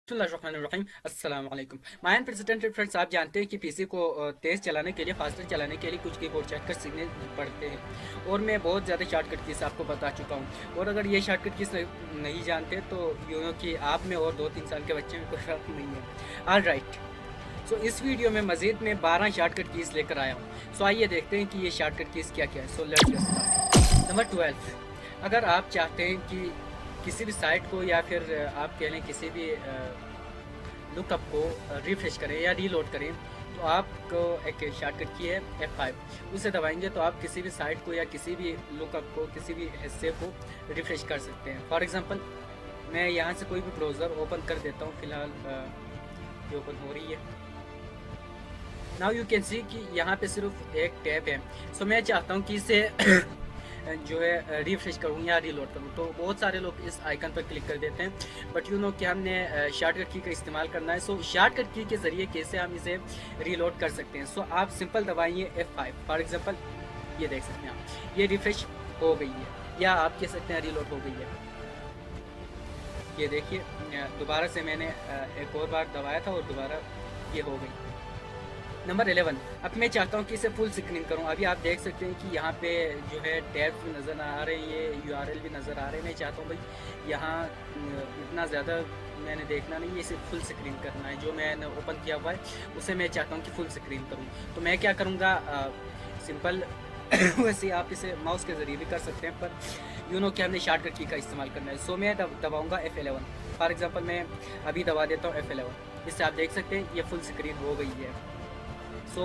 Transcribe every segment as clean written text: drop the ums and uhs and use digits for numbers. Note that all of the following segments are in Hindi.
अस्सलाम वालेकुम। मायन प्रेसिडेंट फ्रेंड्स, आप जानते हैं कि पीसी को तेज़ चलाने के लिए, फास्टर चलाने के लिए कुछ कीबोर्ड शॉर्टकट सीखने पड़ते हैं और मैं बहुत ज़्यादा शॉर्टकट कीज़ आपको बता चुका हूँ। और अगर ये शॉर्टकट कीज़ नहीं जानते तो यू नो कि आप में और 2-3 साल के बच्चे में कोई फ़र्क नहीं है। ऑल राइट, सो इस वीडियो में मज़ीद में 12 शॉर्टकट कीज़ लेकर आया हूँ। सो आइए देखते हैं कि ये शॉर्टकट कीज़ क्या क्या है। So let's get start. Number 12, अगर आप चाहते हैं कि किसी भी साइट को या फिर आप कह लें किसी भी लुकअप को रिफ्रेश करें या रीलोड करें तो आपको एक शॉर्टकट की है F5। उसे दबाएंगे तो आप किसी भी साइट को या किसी भी लुकअप को, किसी भी हिस्से को रिफ्रेश कर सकते हैं। फॉर एग्जांपल, मैं यहाँ से कोई भी ब्राउज़र ओपन कर देता हूँ। फ़िलहाल ये ओपन हो रही है। नाउ यू कैन सी कि यहाँ पे सिर्फ एक टैब है। सो मैं चाहता हूँ कि इसे जो है रिफ्रेश करूँ या रीलोड करूँ, तो बहुत सारे लोग इस आइकन पर क्लिक कर देते हैं। बट यू नो कि हमने शॉर्टकट की का इस्तेमाल करना है। सो शॉर्टकट की के ज़रिए कैसे हम इसे रीलोड कर सकते हैं। सो आप सिंपल दबाइए F5। फॉर एग्जांपल, ये देख सकते हैं आप, ये रिफ्रेश हो गई है या आप कह सकते हैं रीलोड हो गई है। ये देखिए, दोबारा से मैंने एक और बार दबाया था और दोबारा ये हो गई। नंबर 11, अब मैं चाहता हूँ कि इसे फुल स्क्रीन करूँ। अभी आप देख सकते हैं कि यहाँ पे जो है टैब्स भी नज़र आ रहे हैं, ये URL भी नज़र आ रहे हैं। मैं चाहता हूँ भाई यहाँ इतना ज़्यादा मैंने देखना नहीं है, इसे फुल स्क्रीन करना है। जो मैंने ओपन किया हुआ है उसे मैं चाहता हूँ कि फुल स्क्रीन करूँ। तो मैं क्या करूँगा, सिंपल वैसे आप इसे माउस के ज़रिए भी कर सकते हैं, पर यू नो कि हमने शॉर्टकट की का इस्तेमाल करना है। सो मैं दबाऊँगा F11। फॉर एग्ज़ाम्पल, मैं अभी दबा देता हूँ F11। इससे आप देख सकते हैं ये फुल स्क्रीन हो गई है। सो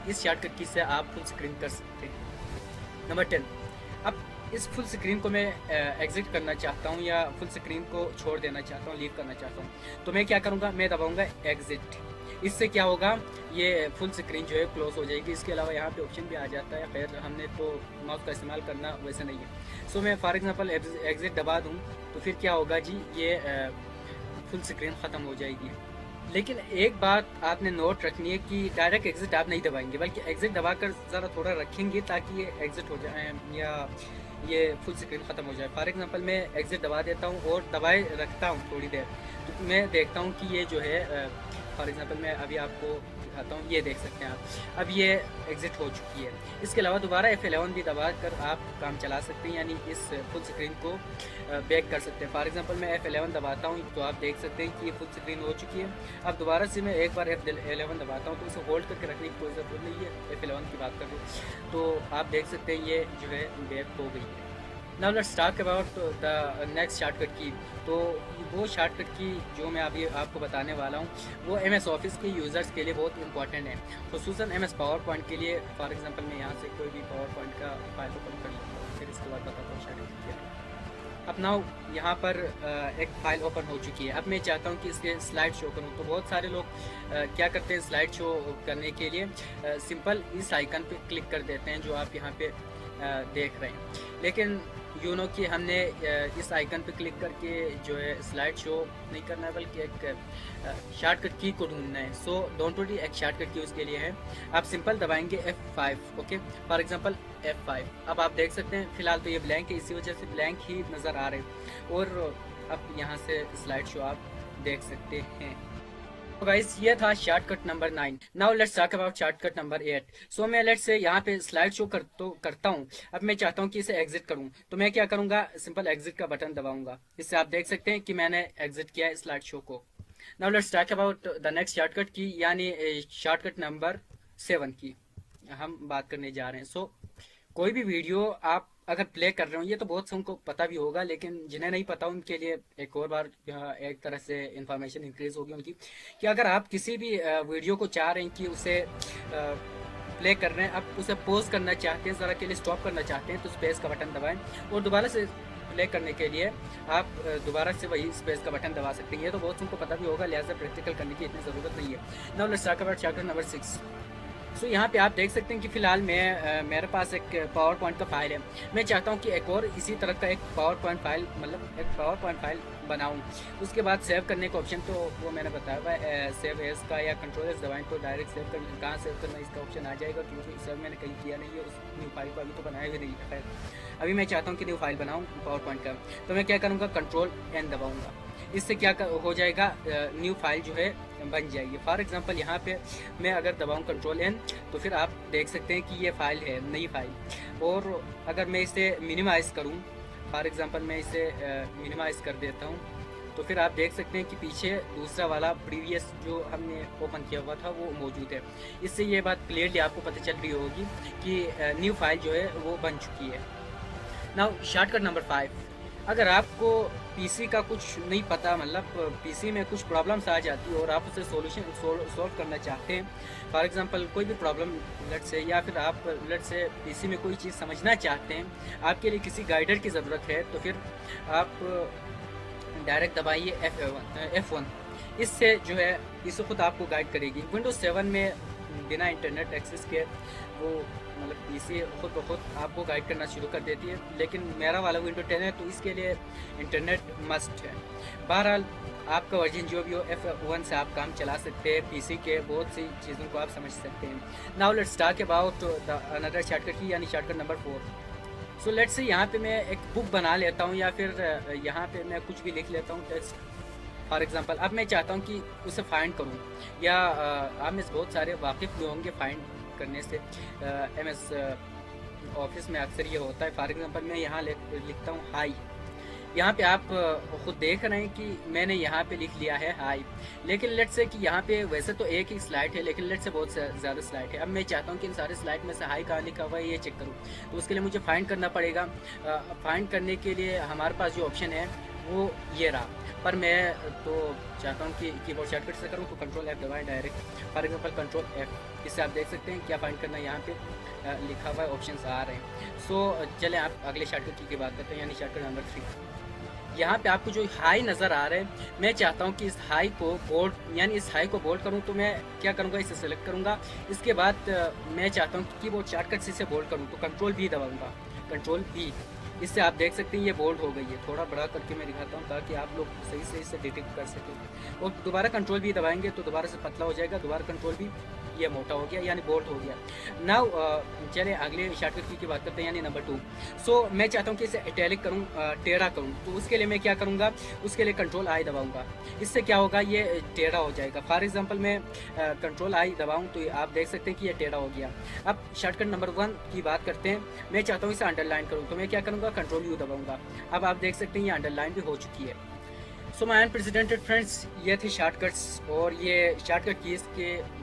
इस शॉर्टकट की से आप फुल स्क्रीन कर सकते हैं। नंबर 10, अब इस फुल स्क्रीन को मैं एग्ज़िट करना चाहता हूँ या फुल स्क्रीन को छोड़ देना चाहता हूँ, लीव करना चाहता हूँ, तो मैं क्या करूँगा, मैं दबाऊँगा एग्ज़िट। इससे क्या होगा, ये फुल स्क्रीन जो है क्लोज हो जाएगी। इसके अलावा यहाँ पे ऑप्शन भी आ जाता है। खैर, हमने तो माउस का इस्तेमाल करना वैसे नहीं है। सो मैं फॉर एग्ज़ाम्पल एग्ज़िट दबा दूँ तो फिर क्या होगा जी, ये फुल स्क्रीन ख़त्म हो जाएगी। लेकिन एक बात आपने नोट रखनी है कि डायरेक्ट एग्ज़िट आप नहीं दबाएंगे, बल्कि एग्ज़िट दबाकर ज़रा थोड़ा रखेंगे ताकि ये एग्ज़िट हो जाए या ये फुल स्क्रीन ख़त्म हो जाए। फॉर एग्ज़ाम्पल, मैं एग्ज़िट दबा देता हूँ और दबाए रखता हूँ थोड़ी देर, तो मैं देखता हूँ कि ये जो है फॉर एग्ज़ाम्पल मैं अभी आपको दिखाता हूँ, ये देख सकते हैं आप, अब ये एग्ज़िट हो चुकी है। इसके अलावा दोबारा F11 भी दबा कर आप काम चला सकते हैं, यानी इस फुल स्क्रीन को बैक कर सकते हैं। फॉर एग्ज़ाम्पल, मैं F11 दबाता हूँ तो आप देख सकते हैं कि ये फुल स्क्रीन हो चुकी है। अब दोबारा से मैं एक बार F11 दबाता हूँ तो इसे होल्ड करके रखने की कोई ज़रूरत नहीं है। F11 की बात कर रहे तो आप देख सकते हैं ये जो है बैक हो गई है। Now let's talk about the next shortcut की। तो वो शॉर्टकट की जो मैं अभी आपको बताने वाला हूँ वो MS ऑफिस के यूज़र्स के लिए बहुत इंपॉर्टेंट है, खुसूसन MS पावर पॉइंट के लिए। फॉर एग्जांपल, मैं यहाँ से कोई भी पावर पॉइंट का फाइल ओपन कर लेता हूँ, फिर इसके बाद बताता हूँ शॉर्टकट क्या है। अब नाउ यहाँ पर एक फ़ाइल ओपन हो चुकी है। अब मैं चाहता हूँ कि इसके स्लाइड शो करूँ, तो बहुत सारे लोग क्या करते हैं, स्लाइड शो करने के लिए सिंपल इस आइकन पे क्लिक कर देते हैं जो आप यहाँ पे देख रहे हैं। लेकिन यू नो कि हमने इस आइकन पे क्लिक करके जो है स्लाइड शो नहीं करना है, बल्कि एक शॉर्टकट की को ढूंढना है। सो डोंट वरी, एक शॉर्टकट की उसके लिए है। आप सिंपल दबाएंगे F5। Okay, for example F5। अब आप देख सकते हैं फ़िलहाल तो ये ब्लैंक है, इसी वजह से ब्लैंक ही नज़र आ रहे हैं। और अब यहाँ से स्लाइड शो आप देख सकते हैं। तो गाइस, ये था shortcut number 9। Now let's talk about shortcut number 8। सो मैं लेट्स से यहाँ पे स्लाइड शो करता हूँ। अब मैं चाहता हूँ कि इसे एग्जिट करूँ, तो मैं क्या करूँगा, सिंपल एग्जिट का बटन दबाऊंगा। इससे आप देख सकते हैं कि मैंने एग्जिट किया है स्लाइड शो को। Now let's talk about the next shortcut की, यानी शॉर्टकट नंबर 7 की हम बात करने जा रहे हैं। सो कोई भी वीडियो आप अगर प्ले कर रहे हो, ये तो बहुत से उनको पता भी होगा, लेकिन जिन्हें नहीं पता उनके लिए एक और बार एक तरह से इंफॉर्मेशन इंक्रीज होगी उनकी, कि अगर आप किसी भी वीडियो को चाह रहे हैं कि उसे प्ले कर रहे हैं, आप उसे पॉज करना चाहते हैं, ज़रा के लिए स्टॉप करना चाहते हैं, तो स्पेस का बटन दबाएं। और दोबारा से प्ले करने के लिए आप दोबारा से वही स्पेस का बटन दबा सकते हैं। ये तो बहुत उनको पता भी होगा, लिहाजा प्रैक्टिकल करने की इतनी ज़रूरत नहीं है। Now let's talk about shortcut number 6। सो यहाँ पे आप देख सकते हैं कि फ़िलहाल मेरे पास एक पावर पॉइंट का फाइल है। मैं चाहता हूँ कि एक और इसी तरह का एक पावर पॉइंट फाइल, मतलब एक पावर पॉइंट फाइल बनाऊँ। उसके बाद सेव करने का ऑप्शन तो वो मैंने बताया हुआ है, सेव एज का या कंट्रोल एज दबाएँ तो डायरेक्ट सेव कर, कहाँ सेव करना इसका ऑप्शन आ जाएगा, क्योंकि सेव मैंने कहीं किया नहीं है उस न्यू फाइल को, अभी तो बनाया भी नहीं है। खैर अभी मैं चाहता हूँ कि न्यू फाइल बनाऊँ पावर पॉइंट का, तो मैं क्या करूँगा, कंट्रोल एन दबाऊँगा। इससे क्या हो जाएगा, न्यू फाइल जो है बन जाएगी। फॉर एग्जांपल यहाँ पे मैं अगर दबाऊँ कंट्रोल एन तो फिर आप देख सकते हैं कि ये फाइल है, नई फाइल। और अगर मैं इसे मिनिमाइज़ करूँ, फॉर एग्जांपल मैं इसे मिनिमाइज़ कर देता हूँ, तो फिर आप देख सकते हैं कि पीछे दूसरा वाला प्रीवियस जो हमने ओपन किया हुआ था वो मौजूद है। इससे ये बात क्लियरली आपको पता चल रही होगी कि न्यू फाइल जो है वो बन चुकी है। नाउ शॉर्टकट नंबर 5, अगर आपको पीसी का कुछ नहीं पता, मतलब पीसी में कुछ प्रॉब्लम्स आ जाती है और आप उसे सॉल्व करना चाहते हैं, फॉर एग्जांपल कोई भी प्रॉब्लम लेट से, या फिर आप लेट से पीसी में कोई चीज़ समझना चाहते हैं, आपके लिए किसी गाइडर की ज़रूरत है, तो फिर आप डायरेक्ट दबाइए F1। इससे जो है पीसी खुद आपको गाइड करेगी। विंडोज़ 7 में बिना इंटरनेट एक्सेस के वो मतलब पीसी खुद ब खुद आपको गाइड करना शुरू कर देती है, लेकिन मेरा वाला विंडो 10 है तो इसके लिए इंटरनेट मस्ट है। बहरहाल आपका वर्जन जो भी हो, F1 से आप काम चला सकते हैं, पीसी के बहुत सी चीज़ों को आप समझ सकते हैं। Now let's talk about another shortcut की, यानी shortcut number 4। So let's say यहाँ पे मैं एक बुक बना लेता हूँ, या फिर यहाँ पे मैं कुछ भी लिख लेता हूँ टेक्स्ट, फॉर एग्जांपल। अब मैं चाहता हूँ कि उसे फाइंड करूँ, या आप में बहुत सारे वाकिफ़ भी होंगे फाइंड करने से, MS ऑफिस में अक्सर ये होता है। फॉर एग्जांपल मैं यहाँ लिखता हूँ हाई। यहाँ पे आप खुद देख रहे हैं कि मैंने यहाँ पे लिख लिया है हाई, लेकिन लेट से कि यहाँ पे वैसे तो एक ही स्लाइड है, लेकिन लेट से बहुत ज़्यादा स्लाइड है। अब मैं चाहता हूँ कि इन सारे स्लाइड में से हाई कहाँ लिखा हुआ है ये चेक करूँ, तो उसके लिए मुझे फाइंड करना पड़ेगा। फाइंड करने के लिए हमारे पास जो ऑप्शन है वो ये रहा, पर मैं तो चाहता हूँ कि कीबोर्ड शॉर्टकट से करूँ, तो कंट्रोल F दबाएं direct, for example control F। इससे आप देख सकते हैं क्या फाइंड करना है, यहाँ पे लिखा हुआ है, ऑप्शंस आ रहे हैं। सो चलें आप अगले शॉर्टकट की बात करते हैं, यानी शॉर्टकट नंबर 3। यहाँ पे आपको जो हाई नज़र आ रहा है, मैं चाहता हूँ कि इस हाई को बोल्ड, यानी इस हाई को बोल्ड करूँ, तो मैं क्या करूँगा, इसे सेलेक्ट करूँगा। इसके बाद मैं चाहता हूँ कि कीबोर्ड शॉर्टकट से इसे बोल्ड करूँ, तो कंट्रोल B दबाऊँगा, कंट्रोल B। इससे आप देख सकते हैं ये बोल्ड हो गई है। थोड़ा बड़ा करके मैं दिखाता हूँ ताकि आप लोग सही से इसे डिटेक्ट कर सकें। और दोबारा कंट्रोल B दबाएंगे तो दोबारा से पतला हो जाएगा, दोबारा कंट्रोल B, ये मोटा हो गया, यानी बोल्ड हो गया। नाउ चलिए अगले शॉर्टकट की बात करते हैं, यानी नंबर 2। सो मैं चाहता हूँ कि इसे इटैलिक करूँ, टेढ़ा करूँ, तो उसके लिए मैं क्या करूँगा, उसके लिए कंट्रोल I दबाऊँगा। इससे क्या होगा, ये टेढ़ा हो जाएगा। फॉर एग्जांपल मैं कंट्रोल I दबाऊँ तो आप देख सकते हैं कि ये टेढ़ा हो गया। अब शॉर्टकट नंबर 1 की बात करते हैं। मैं चाहता हूँ इसे अंडरलाइन करूँ, तो मैं क्या करूँगा, कंट्रोल U दबाऊँगा। अब आप देख सकते हैं ये अंडरलाइन भी हो चुकी है। सो माय अनप्रेसिडेंटेड फ्रेंड्स, ये थे शॉर्टकट्स, और ये शॉर्टकट कीज़ के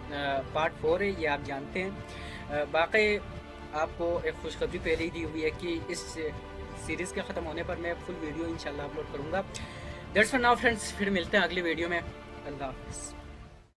पार्ट 4 है, ये आप जानते हैं। बाकी आपको एक खुशखबरी पहले ही दी हुई है कि इस सीरीज़ के ख़त्म होने पर मैं फुल वीडियो इंशाल्लाह अपलोड करूँगा। दैट्स फॉर नाउ फ्रेंड्स, फिर मिलते हैं अगली वीडियो में। अल्लाह हाफ़िज़।